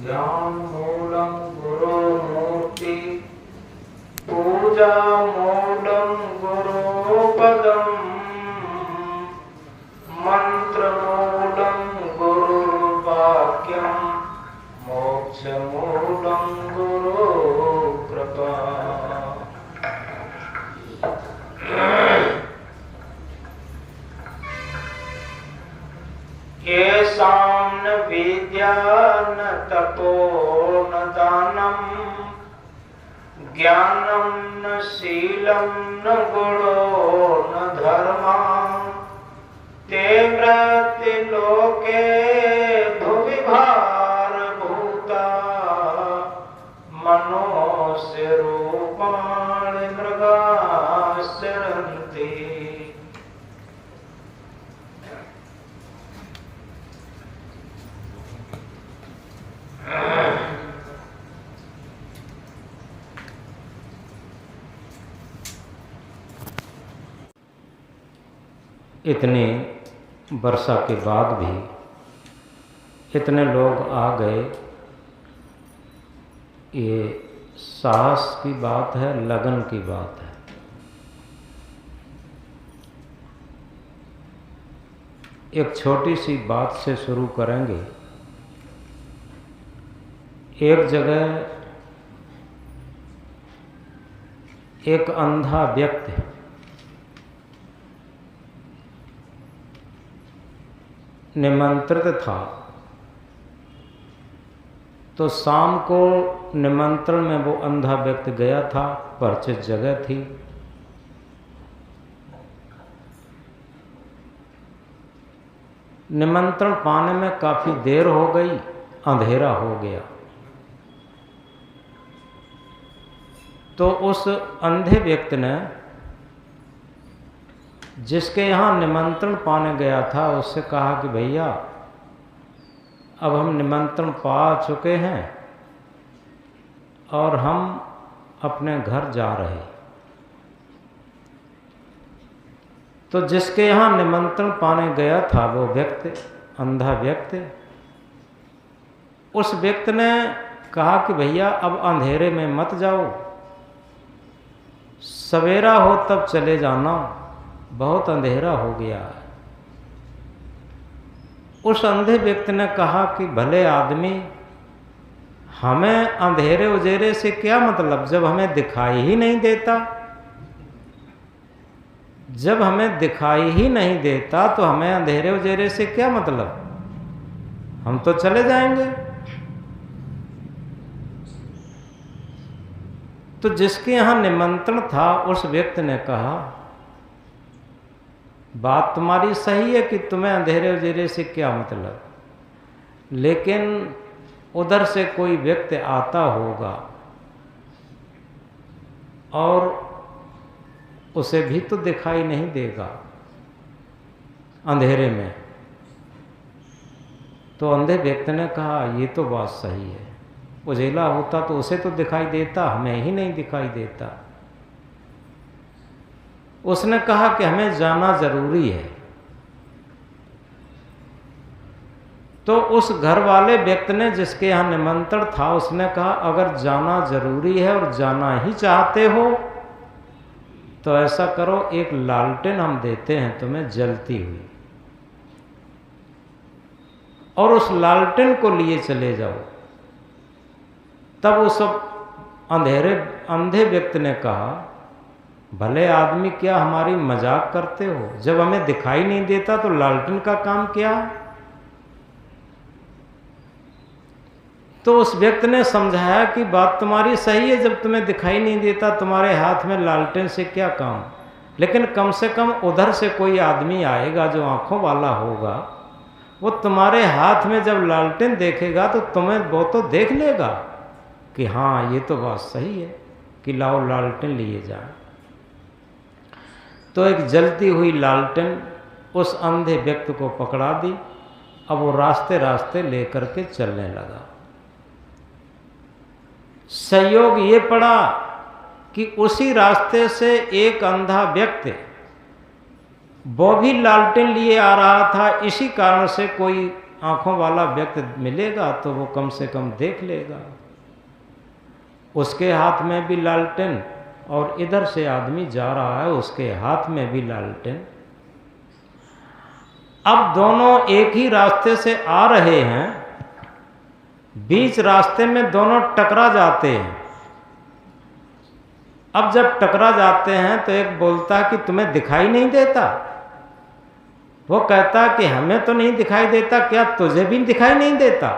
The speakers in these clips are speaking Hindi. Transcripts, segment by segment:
ज्ञानमूलं गुरुमूर्ति पूजामूलं गुरुपदं मन्त्रमूलं गुरुवाक्यं मोक्षमूलं गुरुकृपा। येषां न विद्या न तपो न दानं ज्ञानं न शीलं न गुणो न धर्मा ते मृत्युलोके भुवि भारभूता मनुष्यरूपाणि मृगाश्चरन्ति। इतनी वर्षा के बाद भी इतने लोग आ गए, ये साहस की बात है, लगन की बात है। एक छोटी सी बात से शुरू करेंगे। एक जगह एक अंधा व्यक्ति निमंत्रित था, तो शाम को निमंत्रण में वो अंधा व्यक्ति गया था। परिचित जगह थी। निमंत्रण पाने में काफी देर हो गई, अंधेरा हो गया। तो उस अंधे व्यक्ति ने जिसके यहाँ निमंत्रण पाने गया था उससे कहा कि भैया अब हम निमंत्रण पा चुके हैं और हम अपने घर जा रहे। तो जिसके यहाँ निमंत्रण पाने गया था वो व्यक्ति, अंधा व्यक्ति, उस व्यक्ति ने कहा कि भैया अब अंधेरे में मत जाओ, सवेरा हो तब चले जाना, बहुत अंधेरा हो गया है। उस अंधे व्यक्ति ने कहा कि भले आदमी, हमें अंधेरे उजेरे से क्या मतलब, जब हमें दिखाई ही नहीं देता। जब हमें दिखाई ही नहीं देता तो हमें अंधेरे उजेरे से क्या मतलब, हम तो चले जाएंगे। तो जिसके यहाँ निमंत्रण था उस व्यक्ति ने कहा बात तुम्हारी सही है कि तुम्हें अंधेरे उजेरे से क्या मतलब, लेकिन उधर से कोई व्यक्ति आता होगा और उसे भी तो दिखाई नहीं देगा अंधेरे में। तो अंधे व्यक्ति ने कहा ये तो बात सही है, उजेला होता तो उसे तो दिखाई देता, हमें ही नहीं दिखाई देता। उसने कहा कि हमें जाना जरूरी है। तो उस घर वाले व्यक्ति ने जिसके यहाँ निमंत्रण था उसने कहा अगर जाना जरूरी है और जाना ही चाहते हो तो ऐसा करो, एक लालटेन हम देते हैं तुम्हें जलती हुई, और उस लालटेन को लिए चले जाओ। तब उस अंधे व्यक्ति ने कहा भले आदमी, क्या हमारी मजाक करते हो, जब हमें दिखाई नहीं देता तो लालटेन का काम क्या। तो उस व्यक्ति ने समझाया कि बात तुम्हारी सही है, जब तुम्हें दिखाई नहीं देता तुम्हारे हाथ में लालटेन से क्या काम, लेकिन कम से कम उधर से कोई आदमी आएगा जो आंखों वाला होगा, वो तुम्हारे हाथ में जब लालटेन देखेगा तो तुम्हें वो तो देख लेगा कि हाँ ये तो बात सही है कि लाओ लालटेन लिए जाए। तो एक जलती हुई लालटेन उस अंधे व्यक्ति को पकड़ा दी। अब वो रास्ते रास्ते लेकर के चलने लगा। संयोग ये पड़ा कि उसी रास्ते से एक अंधा व्यक्ति वो भी लालटेन लिए आ रहा था। इसी कारण से कोई आँखों वाला व्यक्ति मिलेगा तो वो कम से कम देख लेगा। उसके हाथ में भी लालटेन और इधर से आदमी जा रहा है उसके हाथ में भी लालटेन। अब दोनों एक ही रास्ते से आ रहे हैं, बीच रास्ते में दोनों टकरा जाते हैं। अब जब टकरा जाते हैं तो एक बोलता है कि तुम्हें दिखाई नहीं देता? वो कहता कि हमें तो नहीं दिखाई देता, क्या तुझे भी दिखाई नहीं देता?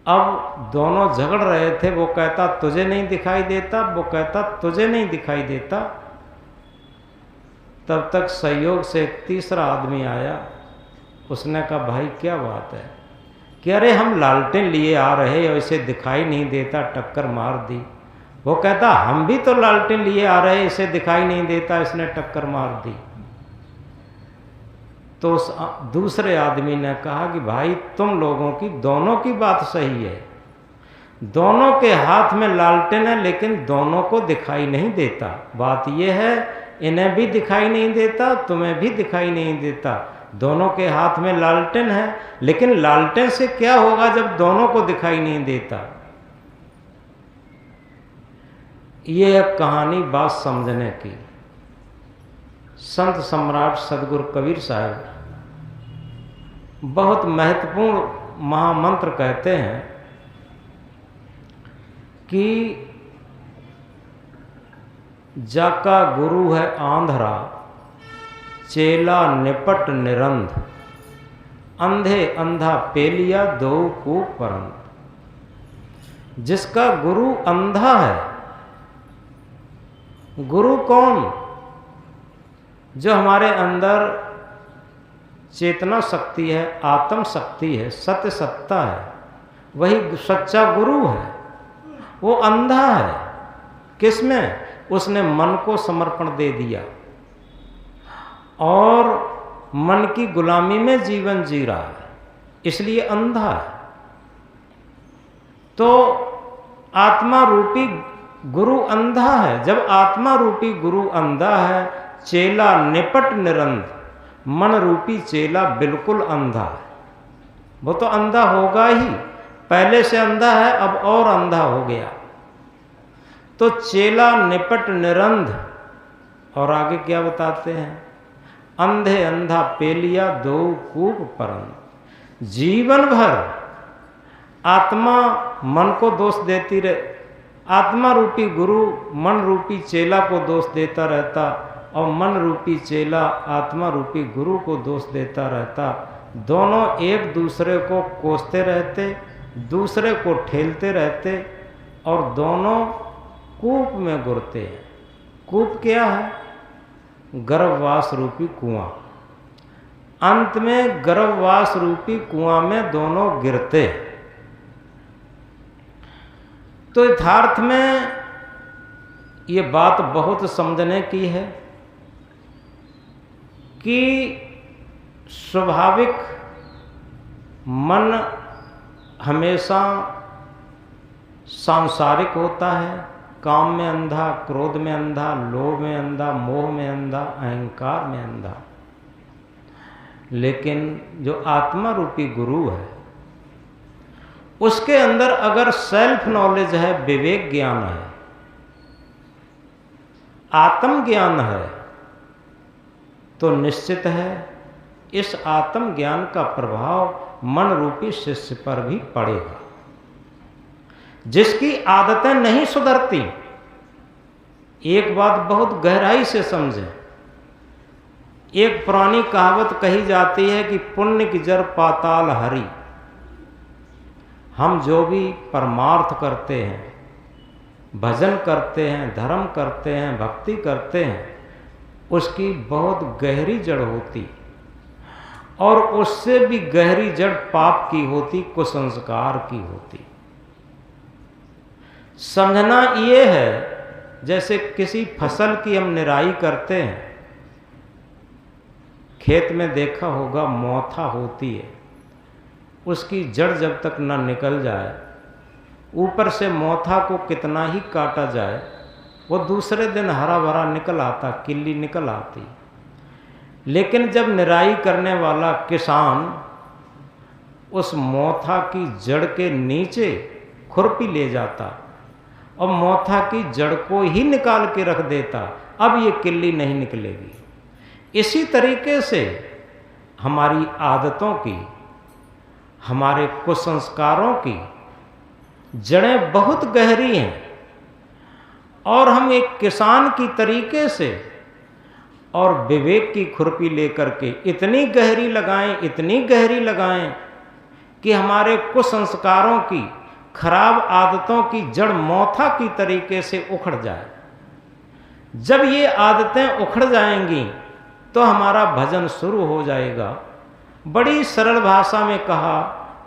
अब दोनों झगड़ रहे थे, वो कहता तुझे नहीं दिखाई देता, वो कहता तुझे नहीं दिखाई देता। तब तक सहयोग से एक तीसरा आदमी आया। उसने कहा भाई क्या बात है? कि अरे हम लालटेन लिए आ रहे और इसे दिखाई नहीं देता, टक्कर मार दी। वो कहता हम भी तो लालटेन लिए आ रहे, इसे दिखाई नहीं देता, इसने टक्कर मार दी। तो उस दूसरे आदमी ने कहा कि भाई तुम लोगों की दोनों की बात सही है, दोनों के हाथ में लालटेन है लेकिन दोनों को दिखाई नहीं देता। बात यह है इन्हें भी दिखाई नहीं देता, तुम्हें भी दिखाई नहीं देता। दोनों के हाथ में लालटेन है, लेकिन लालटेन से क्या होगा जब दोनों को दिखाई नहीं देता? ये एक कहानी बात समझने की। संत सम्राट सदगुरु कबीर साहब बहुत महत्वपूर्ण महामंत्र कहते हैं कि जाका गुरु है आंधरा, चेला निपट निरंध, अंधे अंधा पेलिया दो को परंत। जिसका गुरु अंधा है, गुरु कौन? जो हमारे अंदर चेतना शक्ति है, आत्म शक्ति है, सत्य सत्ता है, वही सच्चा गुरु है। वो अंधा है किसमें? उसने मन को समर्पण दे दिया और मन की गुलामी में जीवन जी रहा है, इसलिए अंधा है। तो आत्मा रूपी गुरु अंधा है। जब आत्मा रूपी गुरु अंधा है, चेला निपट निरंध, मन रूपी चेला बिल्कुल अंधा है। वो तो अंधा होगा ही, पहले से अंधा है, अब और अंधा हो गया। तो चेला निपट निरंध, और आगे क्या बताते हैं? अंधे अंधा पेलिया दो कूप परंत। जीवन भर आत्मा मन को दोष देती रहे, आत्मा रूपी गुरु मन रूपी चेला को दोष देता रहता और मन रूपी चेला आत्मा रूपी गुरु को दोष देता रहता। दोनों एक दूसरे को कोसते रहते, दूसरे को ठेलते रहते और दोनों कूप में गिरते हैं। कूप क्या है? गर्भवास रूपी कुआं। अंत में गर्भवास रूपी कुआं में दोनों गिरते हैं। तो यथार्थ में ये बात बहुत समझने की है कि स्वाभाविक मन हमेशा सांसारिक होता है, काम में अंधा, क्रोध में अंधा, लोभ में अंधा, मोह में अंधा, अहंकार में अंधा। लेकिन जो आत्मा रूपी गुरु है, उसके अंदर अगर सेल्फ नॉलेज है, विवेक ज्ञान है, आत्म ज्ञान है, तो निश्चित है इस आत्म ज्ञान का प्रभाव मन रूपी शिष्य पर भी पड़ेगा। जिसकी आदतें नहीं सुधरती, एक बात बहुत गहराई से समझें। एक पुरानी कहावत कही जाती है कि पुण्य की जड़ पाताल हरि। हम जो भी परमार्थ करते हैं, भजन करते हैं, धर्म करते हैं, भक्ति करते हैं, उसकी बहुत गहरी जड़ होती और उससे भी गहरी जड़ पाप की होती, कुसंस्कार की होती। समझना ये है जैसे किसी फसल की हम निराई करते हैं, खेत में देखा होगा मोथा होती है, उसकी जड़ जब तक न निकल जाए, ऊपर से मोथा को कितना ही काटा जाए, वो दूसरे दिन हरा भरा निकल आता, किल्ली निकल आती। लेकिन जब निराई करने वाला किसान उस मोथा की जड़ के नीचे खुरपी ले जाता और मोथा की जड़ को ही निकाल के रख देता, अब ये किल्ली नहीं निकलेगी। इसी तरीके से हमारी आदतों की, हमारे कुसंस्कारों की जड़ें बहुत गहरी हैं और हम एक किसान की तरीके से और विवेक की खुरपी लेकर के इतनी गहरी लगाएं, इतनी गहरी लगाएं कि हमारे कुसंस्कारों की, खराब आदतों की जड़ मोथा की तरीके से उखड़ जाए। जब ये आदतें उखड़ जाएंगी तो हमारा भजन शुरू हो जाएगा। बड़ी सरल भाषा में कहा,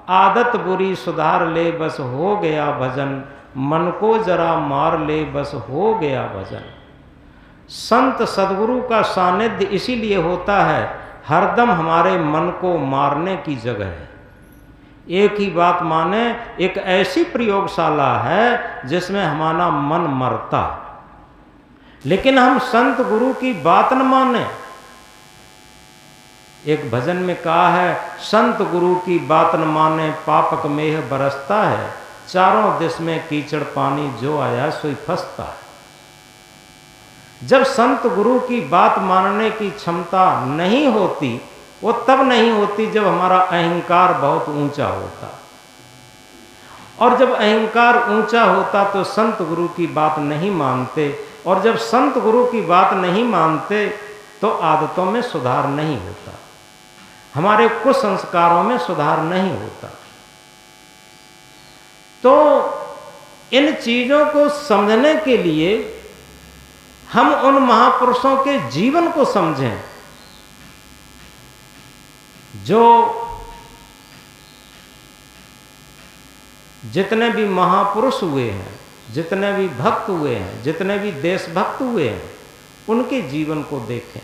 आदत बुरी सुधार ले बस हो गया भजन, मन को जरा मार ले बस हो गया भजन। संत सद्गुरु का सानिध्य इसीलिए होता है, हरदम हमारे मन को मारने की जगह है। एक ही बात माने, एक ऐसी प्रयोगशाला है जिसमें हमारा मन मरता, लेकिन हम संत गुरु की बात न माने। एक भजन में कहा है, संत गुरु की बात न माने पापक मेह बरसता है, चारों दिश में कीचड़ पानी जो आया सोई फंसता है। जब संत गुरु की बात मानने की क्षमता नहीं होती, वो तब नहीं होती जब हमारा अहंकार बहुत ऊंचा होता, और जब अहंकार ऊंचा होता तो संत गुरु की बात नहीं मानते, और जब संत गुरु की बात नहीं मानते तो आदतों में सुधार नहीं होता, हमारे कुसंस्कारों में सुधार नहीं होता। तो इन चीजों को समझने के लिए हम उन महापुरुषों के जीवन को समझें जो जितने भी महापुरुष हुए हैं, जितने भी भक्त हुए हैं, जितने भी देशभक्त हुए हैं, उनके जीवन को देखें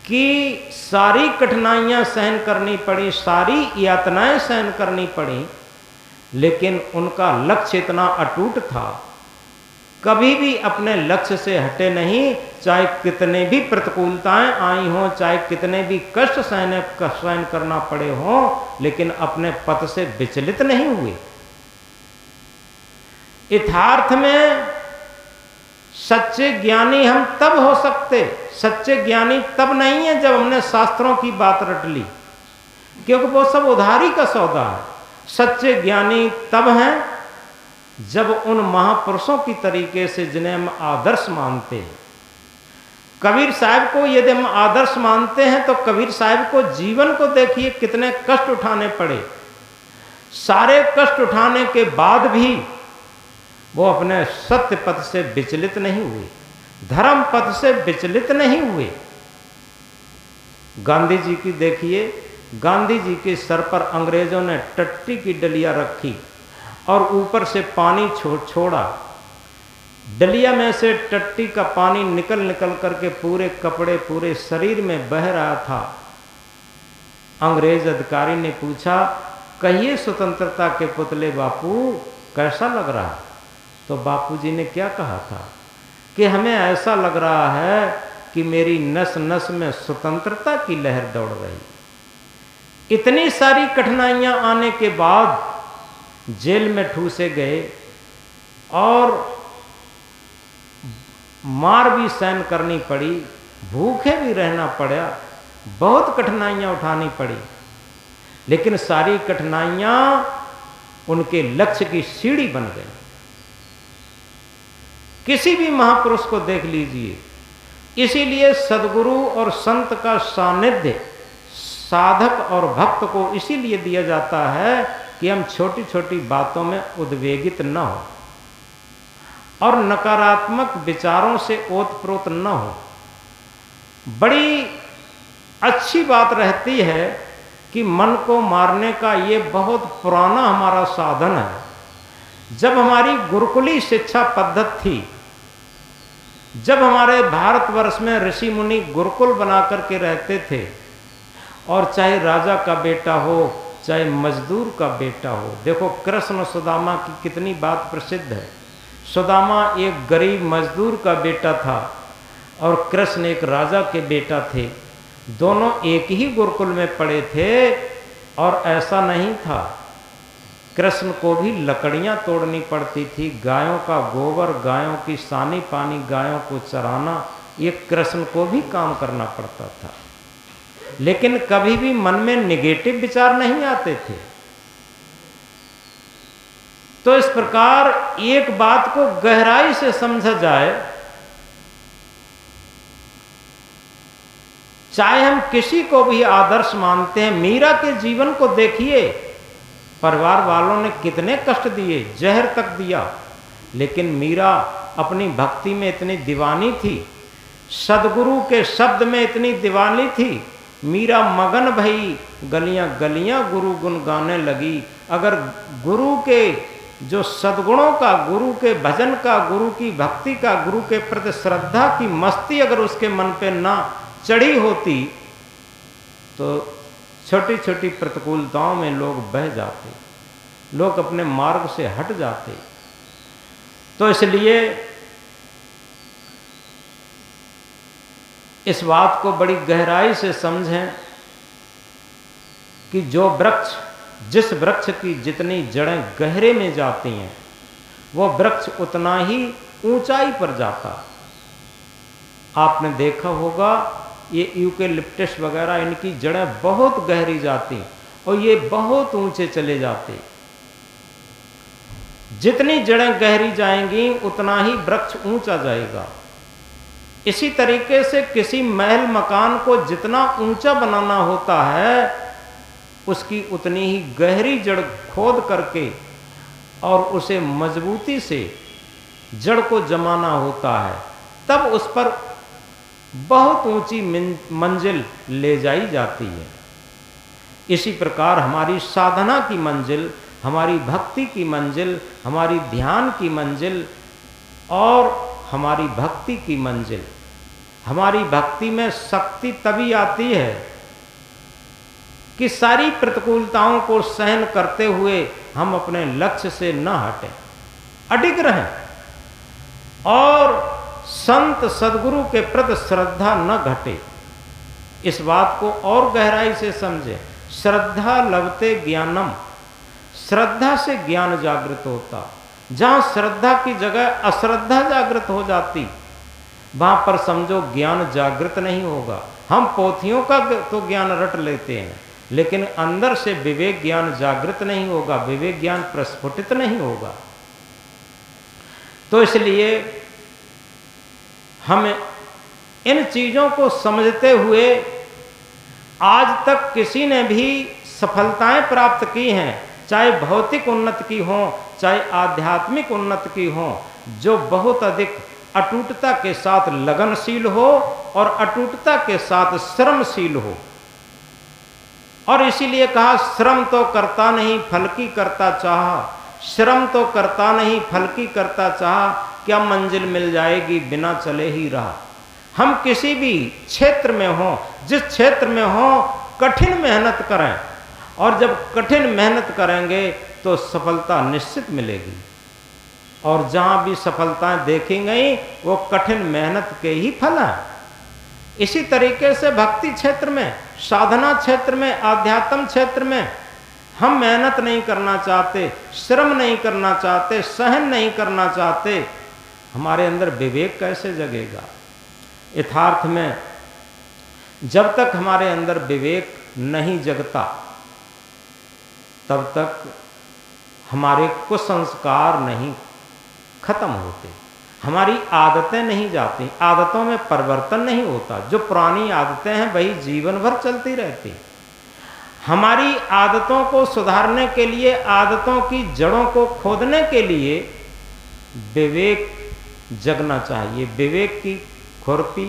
कि सारी कठिनाइयां सहन करनी पड़ी, सारी यातनाएं सहन करनी पड़ी, लेकिन उनका लक्ष्य इतना अटूट था, कभी भी अपने लक्ष्य से हटे नहीं। चाहे कितने भी प्रतिकूलताएं आई हों, चाहे कितने भी कष्ट सहन करना पड़े हों, लेकिन अपने पथ से विचलित नहीं हुए। यथार्थ में सच्चे ज्ञानी हम तब हो सकते, सच्चे ज्ञानी तब नहीं है जब हमने शास्त्रों की बात रट ली, क्योंकि वो सब उधारी का सौदा है। सच्चे ज्ञानी तब हैं जब उन महापुरुषों की तरीके से जिन्हें हम आदर्श मानते हैं। कबीर साहब को यदि हम आदर्श मानते हैं तो कबीर साहब को जीवन को देखिए, कितने कष्ट उठाने पड़े। सारे कष्ट उठाने के बाद भी वो अपने सत्य पथ से विचलित नहीं हुए, धर्म पथ से विचलित नहीं हुए। गांधी जी की देखिए, गांधी जी के सर पर अंग्रेजों ने टट्टी की डलिया रखी और ऊपर से पानी छोड़ा। डलिया में से टट्टी का पानी निकल निकल करके पूरे कपड़े, पूरे शरीर में बह रहा था। अंग्रेज अधिकारी ने पूछा, कहिए स्वतंत्रता के पुतले बापू, कैसा लग रहा? तो बापूजी ने क्या कहा था कि हमें ऐसा लग रहा है कि मेरी नस नस में स्वतंत्रता की लहर दौड़ रही। इतनी सारी कठिनाइयां आने के बाद जेल में ठूसे गए और मार भी सहन करनी पड़ी, भूखे भी रहना पड़ा, बहुत कठिनाइयां उठानी पड़ी, लेकिन सारी कठिनाइयां उनके लक्ष्य की सीढ़ी बन गई। किसी भी महापुरुष को देख लीजिए, इसीलिए सद्गुरु और संत का सानिध्य साधक और भक्त को इसीलिए दिया जाता है कि हम छोटी छोटी बातों में उद्वेगित न हो और नकारात्मक विचारों से ओतप्रोत न हो। बड़ी अच्छी बात रहती है कि मन को मारने का ये बहुत पुराना हमारा साधन है। जब हमारी गुरुकुली शिक्षा पद्धति थी, जब हमारे भारतवर्ष में ऋषि मुनि गुरुकुल बना करके रहते थे, और चाहे राजा का बेटा हो चाहे मजदूर का बेटा हो, देखो कृष्ण सुदामा की कितनी बात प्रसिद्ध है। सुदामा एक गरीब मजदूर का बेटा था और कृष्ण एक राजा के बेटा थे। दोनों एक ही गुरुकुल में पढ़े थे और ऐसा नहीं था, कृष्ण को भी लकड़ियां तोड़नी पड़ती थी, गायों का गोबर, गायों की सानी पानी, गायों को चराना, ये कृष्ण को भी काम करना पड़ता था। लेकिन कभी भी मन में निगेटिव विचार नहीं आते थे। तो इस प्रकार एक बात को गहराई से समझा जाए, चाहे हम किसी को भी आदर्श मानते हैं, मीरा के जीवन को देखिए, परिवार वालों ने कितने कष्ट दिए, जहर तक दिया, लेकिन मीरा अपनी भक्ति में इतनी दीवानी थी, सदगुरु के शब्द में इतनी दीवानी थी, मीरा मगन भई गलियां गलियां गुरु गुण गाने लगी। अगर गुरु के जो सद्गुणों का, गुरु के भजन का, गुरु की भक्ति का, गुरु के प्रति श्रद्धा की मस्ती अगर उसके मन पे ना चढ़ी होती तो छोटी छोटी प्रतिकूलताओं में लोग बह जाते, लोग अपने मार्ग से हट जाते। तो इसलिए इस बात को बड़ी गहराई से समझें कि जो वृक्ष, जिस वृक्ष की जितनी जड़ें गहरे में जाती हैं, वो वृक्ष उतना ही ऊंचाई पर जाता। आपने देखा होगा ये यूकेलिप्टस वगैरह, इनकी जड़ें बहुत गहरी जाती और ये बहुत ऊंचे चले जाते। जितनी जड़ें गहरी जाएंगी उतना ही वृक्ष ऊंचा जाएगा। इसी तरीके से किसी महल मकान को जितना ऊंचा बनाना होता है, उसकी उतनी ही गहरी जड़ खोद करके और उसे मजबूती से जड़ को जमाना होता है, तब उस पर बहुत ऊंची मंजिल ले जाई जाती है। इसी प्रकार हमारी साधना की मंजिल, हमारी भक्ति की मंजिल, हमारी ध्यान की मंजिल और हमारी भक्ति की मंजिल, हमारी भक्ति में शक्ति तभी आती है कि सारी प्रतिकूलताओं को सहन करते हुए हम अपने लक्ष्य से न हटें, अडिग रहें और संत सदगुरु के प्रति श्रद्धा न घटे। इस बात को और गहराई से समझें। श्रद्धा लभते ज्ञानम, श्रद्धा से ज्ञान जागृत होता। जहां श्रद्धा की जगह अश्रद्धा जागृत हो जाती, वहां पर समझो ज्ञान जागृत नहीं होगा। हम पोथियों का तो ज्ञान रट लेते हैं, लेकिन अंदर से विवेक ज्ञान जागृत नहीं होगा, विवेक ज्ञान प्रस्फुटित नहीं होगा। तो इसलिए हमें इन चीजों को समझते हुए, आज तक किसी ने भी सफलताएं प्राप्त की हैं, चाहे भौतिक उन्नति की हो, चाहे आध्यात्मिक उन्नति की हो, जो बहुत अधिक अटूटता के साथ लगनशील हो और अटूटता के साथ श्रमशील हो। और इसीलिए कहा, श्रम तो करता नहीं फल की करता चाह, श्रम तो करता नहीं फल की करता चाह, क्या मंजिल मिल जाएगी बिना चले ही रहा। हम किसी भी क्षेत्र में हो, जिस क्षेत्र में हो, कठिन मेहनत करें, और जब कठिन मेहनत करेंगे तो सफलता निश्चित मिलेगी। और जहां भी सफलताएं देखी गई वो कठिन मेहनत के ही फल हैं। इसी तरीके से भक्ति क्षेत्र में, साधना क्षेत्र में, आध्यात्म क्षेत्र में हम मेहनत नहीं करना चाहते, श्रम नहीं करना चाहते, सहन नहीं करना चाहते, हमारे अंदर विवेक कैसे जगेगा। यथार्थ में जब तक हमारे अंदर विवेक नहीं जगता, तब तक हमारे कुसंस्कार नहीं खत्म होते, हमारी आदतें नहीं जाती, आदतों में परिवर्तन नहीं होता। जो पुरानी आदतें हैं वही जीवन भर चलती रहती। हमारी आदतों को सुधारने के लिए, आदतों की जड़ों को खोदने के लिए विवेक जगना चाहिए। विवेक की खुरपी,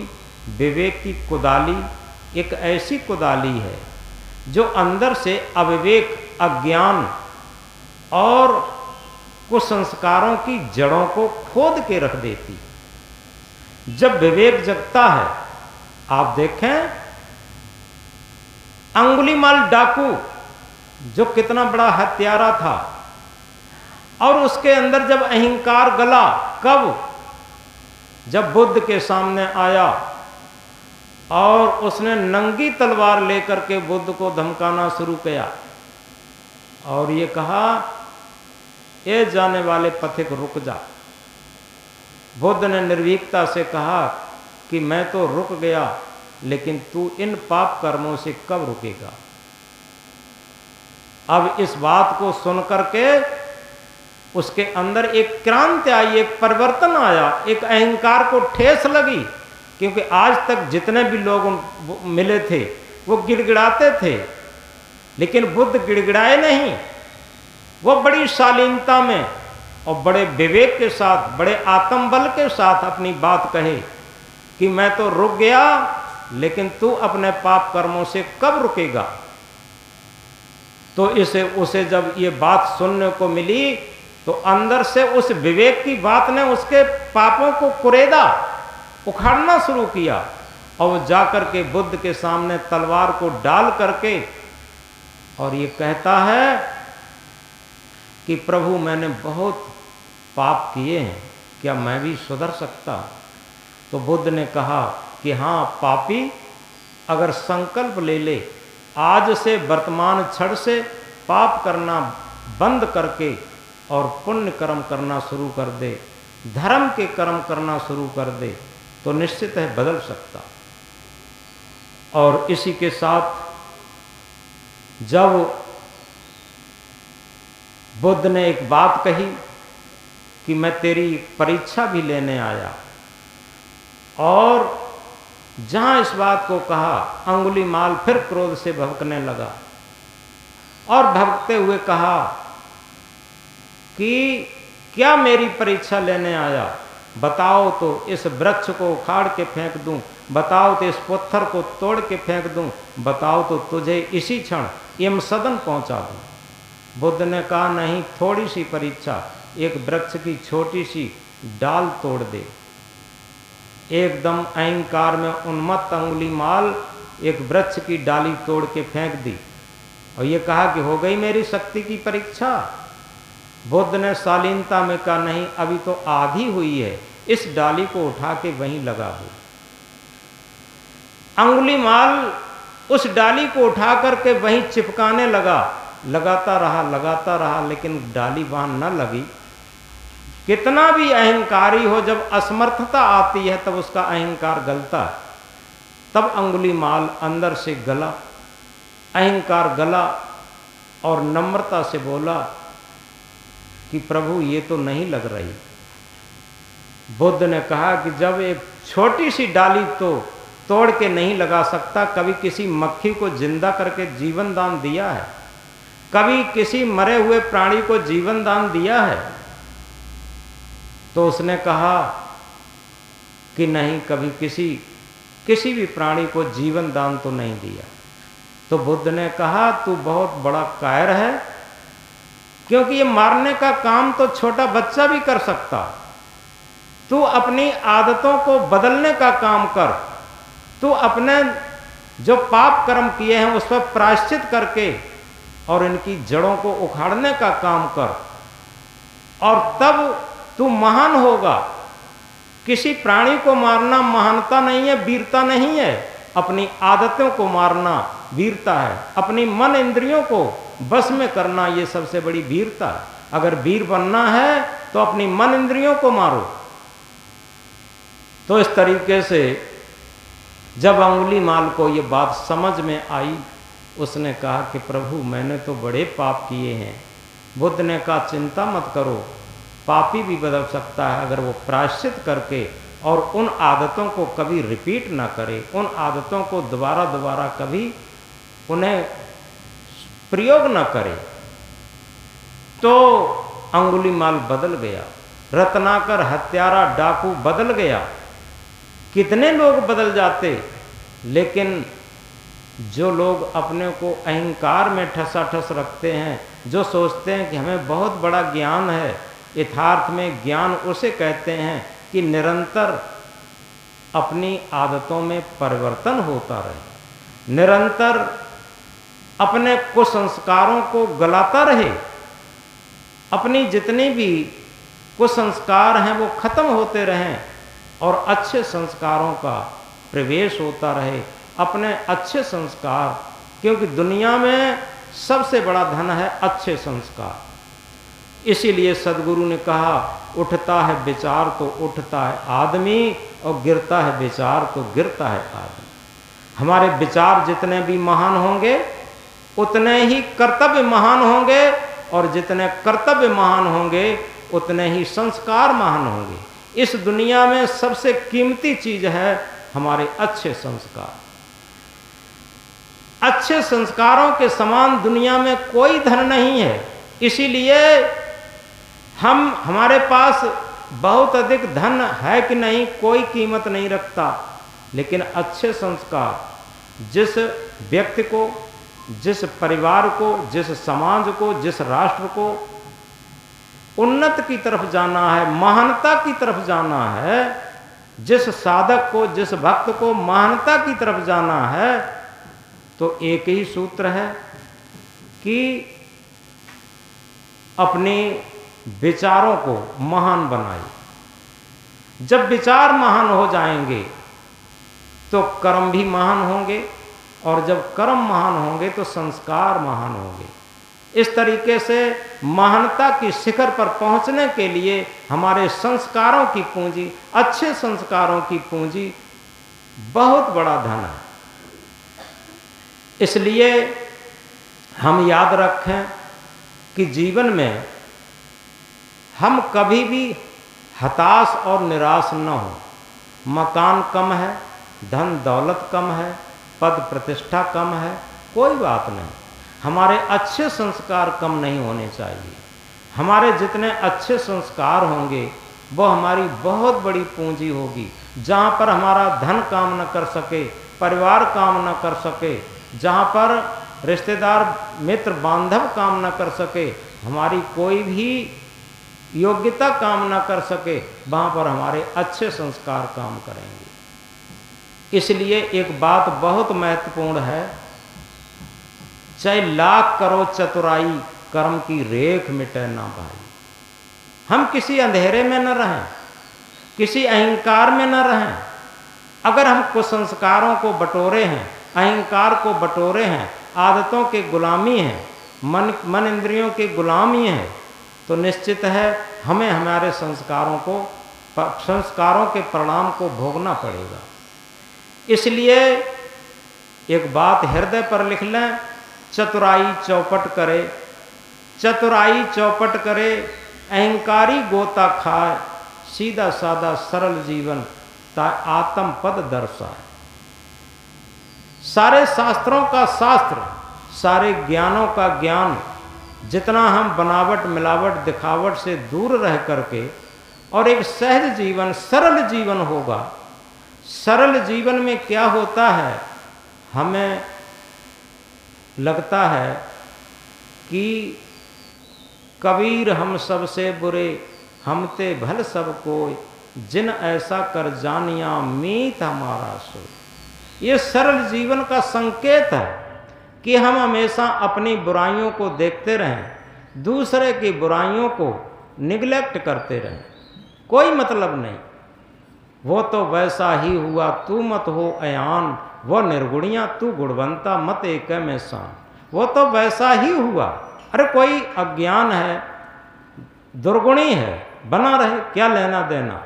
विवेक की कुदाली एक ऐसी कुदाली है जो अंदर से अविवेक, अज्ञान और कुसंस्कारों की जड़ों को खोद के रख देती। जब विवेक जगता है, आप देखें अंगुलीमाल डाकू जो कितना बड़ा हत्यारा था, और उसके अंदर जब अहंकार गला, कब? जब बुद्ध के सामने आया और उसने नंगी तलवार लेकर के बुद्ध को धमकाना शुरू किया। और ये कहा, ए जाने वाले पथिक रुक जा। बुद्ध ने निर्भीकता से कहा कि मैं तो रुक गया, लेकिन तू इन पाप कर्मों से कब रुकेगा। अब इस बात को सुन करके उसके अंदर एक क्रांति आई, एक परिवर्तन आया, एक अहंकार को ठेस लगी। क्योंकि आज तक जितने भी लोग मिले थे वो गिड़गिड़ाते थे, लेकिन बुद्ध गिड़गिड़ाए नहीं। वो बड़ी शालीनता में और बड़े विवेक के साथ, बड़े आत्मबल के साथ अपनी बात कहे कि मैं तो रुक गया, लेकिन तू अपने पाप कर्मों से कब रुकेगा। तो उसे जब ये बात सुनने को मिली तो अंदर से उस विवेक की बात ने उसके पापों को कुरेदा, उखाड़ना शुरू किया। और वो जाकर के बुद्ध के सामने तलवार को डाल करके और ये कहता है कि प्रभु, मैंने बहुत पाप किए हैं, क्या मैं भी सुधर सकता। तो बुद्ध ने कहा कि हाँ पापी, अगर संकल्प ले ले, आज से वर्तमान क्षण से पाप करना बंद करके और पुण्य कर्म करना शुरू कर दे, धर्म के कर्म करना शुरू कर दे, तो निश्चित है बदल सकता। और इसी के साथ जब बुद्ध ने एक बात कही कि मैं तेरी परीक्षा भी लेने आया, और जहां इस बात को कहा, अंगुलीमाल फिर क्रोध से भड़कने लगा और भड़कते हुए कहा कि क्या मेरी परीक्षा लेने आया, बताओ तो इस वृक्ष को उखाड़ के फेंक दूं, बताओ तो इस पत्थर को तोड़ के फेंक दूं, बताओ तो तुझे इसी क्षण यम सदन पहुंचा दूं। बुद्ध ने कहा नहीं, थोड़ी सी परीक्षा, एक वृक्ष की छोटी सी डाल तोड़ दे। एकदम अहंकार में उन्मत्त अंगुलीमाल एक वृक्ष की डाली तोड़ के फेंक दी और ये कहा कि हो गई मेरी शक्ति की परीक्षा। बुद्ध ने शालीनता में कहा नहीं, अभी तो आधी हुई है, इस डाली को उठा के वहीं लगा दो। अंगुलीमाल उस डाली को उठा करके वहीं चिपकाने लगा, लगाता रहा, लेकिन डाली वहां न लगी। कितना भी अहंकारी हो, जब असमर्थता आती है तब उसका अहंकार गलता है। तब अंगुलीमाल अंदर से गला, अहंकार गला और नम्रता से बोला कि प्रभु ये तो नहीं लग रही। बुद्ध ने कहा कि जब एक छोटी सी डाली तो तोड़ के नहीं लगा सकता, कभी किसी मक्खी को जिंदा करके जीवन दान दिया है, कभी किसी मरे हुए प्राणी को जीवन दान दिया है। तो उसने कहा कि नहीं, कभी किसी भी प्राणी को जीवन दान तो नहीं दिया। तो बुद्ध ने कहा तू बहुत बड़ा कायर है, क्योंकि ये मारने का काम तो छोटा बच्चा भी कर सकता। तू अपनी आदतों को बदलने का काम कर, तू अपने जो पाप कर्म किए हैं उस पर प्रायश्चित करके और इनकी जड़ों को उखाड़ने का काम कर, और तब तू महान होगा। किसी प्राणी को मारना महानता नहीं है, वीरता नहीं है। अपनी आदतों को मारना वीरता है। अपनी मन इंद्रियों को बस में करना ये सबसे बड़ी वीरता है। अगर वीर बनना है तो अपनी मन इंद्रियों को मारो। तो इस तरीके से जब अंगुलीमाल को ये बात समझ में आई, उसने कहा कि प्रभु मैंने तो बड़े पाप किए हैं। बुद्ध ने कहा चिंता मत करो, पापी भी बदल सकता है अगर वो प्रायश्चित करके और उन आदतों को कभी रिपीट ना करे, उन आदतों को दोबारा कभी उन्हें प्रयोग न करे। तो अंगुलीमाल बदल गया, रत्नाकर हत्यारा डाकू बदल गया। कितने लोग बदल जाते, लेकिन जो लोग अपने को अहंकार में ठसाठस रखते हैं, जो सोचते हैं कि हमें बहुत बड़ा ज्ञान है, यथार्थ में ज्ञान उसे कहते हैं कि निरंतर अपनी आदतों में परिवर्तन होता रहे, निरंतर अपने कुसंस्कारों को गलाता रहे, अपनी जितनी भी कुसंस्कार हैं वो खत्म होते रहें और अच्छे संस्कारों का प्रवेश होता रहे। अपने अच्छे संस्कार, क्योंकि दुनिया में सबसे बड़ा धन है अच्छे संस्कार। इसीलिए सदगुरु ने कहा, उठता है विचार तो उठता है आदमी, और गिरता है विचार तो गिरता है आदमी। हमारे विचार जितने भी महान होंगे उतने ही कर्तव्य महान होंगे, और जितने कर्तव्य महान होंगे उतने ही संस्कार महान होंगे। इस दुनिया में सबसे कीमती चीज है हमारे अच्छे संस्कार। अच्छे संस्कारों के समान दुनिया में कोई धन नहीं है। इसीलिए हमारे पास बहुत अधिक धन है कि नहीं कोई कीमत नहीं रखता, लेकिन अच्छे संस्कार जिस व्यक्ति को, जिस परिवार को, जिस समाज को, जिस राष्ट्र को उन्नत की तरफ जाना है, महानता की तरफ जाना है, जिस साधक को, जिस भक्त को महानता की तरफ जाना है, तो एक ही सूत्र है कि अपने विचारों को महान बनाए। जब विचार महान हो जाएंगे तो कर्म भी महान होंगे, और जब कर्म महान होंगे तो संस्कार महान होंगे। इस तरीके से महानता की शिखर पर पहुंचने के लिए हमारे संस्कारों की पूंजी, अच्छे संस्कारों की पूंजी बहुत बड़ा धन है। इसलिए हम याद रखें कि जीवन में हम कभी भी हताश और निराश न हो। मकान कम है, धन दौलत कम है, पद प्रतिष्ठा कम है, कोई बात नहीं, हमारे अच्छे संस्कार कम नहीं होने चाहिए। हमारे जितने अच्छे संस्कार होंगे वो हमारी बहुत बड़ी पूंजी होगी। जहाँ पर हमारा धन काम न कर सके, परिवार काम न कर सके, जहाँ पर रिश्तेदार मित्र बांधव काम न कर सके, हमारी कोई भी योग्यता काम न कर सके, वहाँ पर हमारे अच्छे संस्कार काम करेंगे। इसलिए एक बात बहुत महत्वपूर्ण है, चाहे लाख करो चतुराई, कर्म की रेख मिटे ना भाई। हम किसी अंधेरे में न रहें, किसी अहंकार में न रहें। अगर हम कुसंस्कारों को बटोरे हैं, अहंकार को बटोरे हैं, आदतों के गुलामी हैं, मन इंद्रियों के गुलामी हैं, तो निश्चित है हमें हमारे संस्कारों के परिणाम को भोगना पड़ेगा। इसलिए एक बात हृदय पर लिख लें, चतुराई चौपट करे, चतुराई चौपट करे, अहंकारी गोता खाए, सीधा साधा सरल जीवन ता आत्म पद दर्शाए। सारे शास्त्रों का शास्त्र, सारे ज्ञानों का ज्ञान, जितना हम बनावट मिलावट दिखावट से दूर रह करके और एक सहज जीवन, सरल जीवन होगा। सरल जीवन में क्या होता है, हमें लगता है कि कबीर हम सबसे बुरे, हम ते भल सब कोय, जिन ऐसा कर जानिया मीत हमारा सो। ये सरल जीवन का संकेत है कि हम हमेशा अपनी बुराइयों को देखते रहें, दूसरे की बुराइयों को निगलेक्ट करते रहें। कोई मतलब नहीं, वो तो वैसा ही हुआ तू मत हो अयान, वो निर्गुणिया तू गुणवंता मत एक में शान। वो तो वैसा ही हुआ, अरे कोई अज्ञान है, दुर्गुणी है, बना रहे, क्या लेना देना।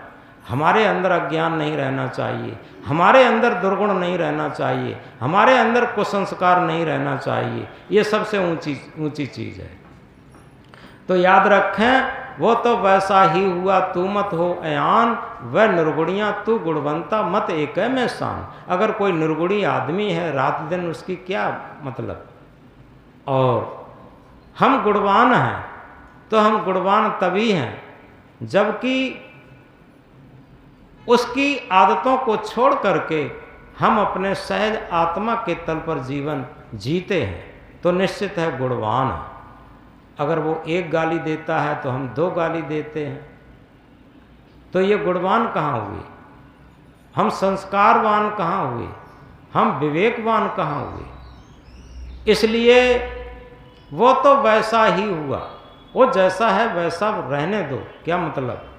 हमारे अंदर अज्ञान नहीं रहना चाहिए, हमारे अंदर दुर्गुण नहीं रहना चाहिए, हमारे अंदर कुसंस्कार नहीं रहना चाहिए। ये सबसे ऊंची चीज़ है। तो याद रखें, वो तो वैसा ही हुआ तू मत हो अयान, वह निर्गुणिया तू गुणवंता मत एक में शान। अगर कोई निर्गुणी आदमी है, रात दिन उसकी क्या मतलब। और हम गुणवान हैं, तो हम गुणवान तभी हैं जबकि उसकी आदतों को छोड़ करके हम अपने सहज आत्मा के तल पर जीवन जीते हैं, तो निश्चित है गुणवान है। अगर वो एक गाली देता है तो हम 2 गाली देते हैं, तो ये गुणवान कहाँ हुए, हम संस्कारवान कहाँ हुए, हम विवेकवान कहाँ हुए। इसलिए वो तो वैसा ही हुआ, वो जैसा है वैसा रहने दो, क्या मतलब।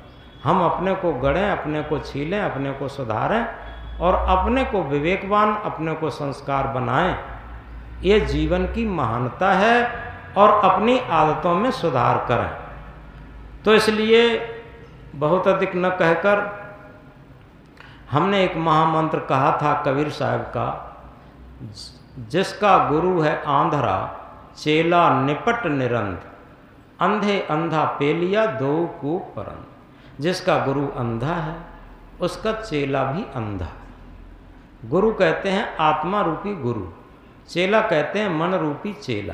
हम अपने को गढ़ें, अपने को छीलें, अपने को सुधारें और अपने को विवेकवान, अपने को संस्कार बनाएं। ये जीवन की महानता है और अपनी आदतों में सुधार करें। तो इसलिए बहुत अधिक न कहकर हमने एक महामंत्र कहा था कबीर साहब का, जिसका गुरु है आंधरा चेला निपट निरंध, अंधे अंधा पेलिया दो को परंध। जिसका गुरु अंधा है उसका चेला भी अंधा है। गुरु कहते हैं आत्मा रूपी गुरु, चेला कहते हैं मन रूपी चेला,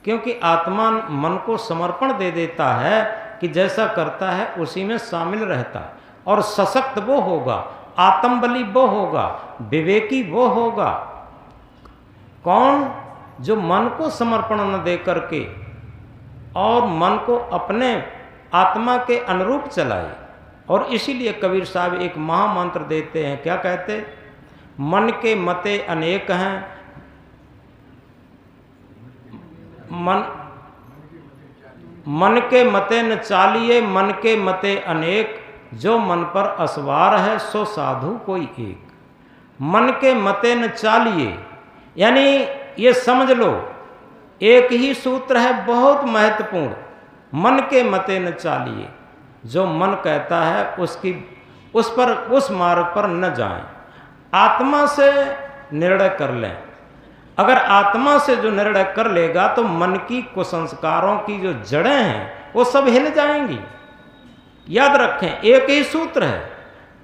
क्योंकि आत्मा मन को समर्पण दे देता है कि जैसा करता है उसी में शामिल रहता है, और सशक्त वो होगा, आत्मबली वो होगा, विवेकी वो होगा। कौन? जो मन को समर्पण न दे करके और मन को अपने आत्मा के अनुरूप चलाए। और इसीलिए कबीर साहब एक महामंत्र देते हैं, क्या कहते? मन के मते अनेक हैं, मन के मते न चालिए, मन के मते अनेक, जो मन पर असवार है सो साधु कोई एक। मन के मते न चालिए, यानी ये समझ लो एक ही सूत्र है बहुत महत्वपूर्ण, मन के मते न चालिए। जो मन कहता है उस मार्ग पर न जाएं, आत्मा से निर्णय कर लें। अगर आत्मा से जो निर्णय कर लेगा तो मन की कुसंस्कारों की जो जड़ें हैं वो सब हिल जाएंगी। याद रखें एक ही सूत्र है,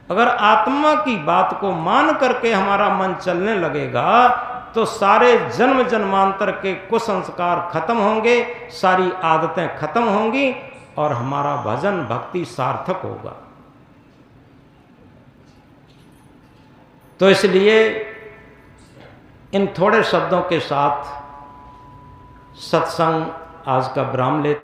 अगर आत्मा की बात को मान करके हमारा मन चलने लगेगा तो सारे जन्म जन्मांतर के कुसंस्कार खत्म होंगे, सारी आदतें खत्म होंगी और हमारा भजन भक्ति सार्थक होगा। तो इसलिए इन थोड़े शब्दों के साथ सत्संग आज का विराम लेते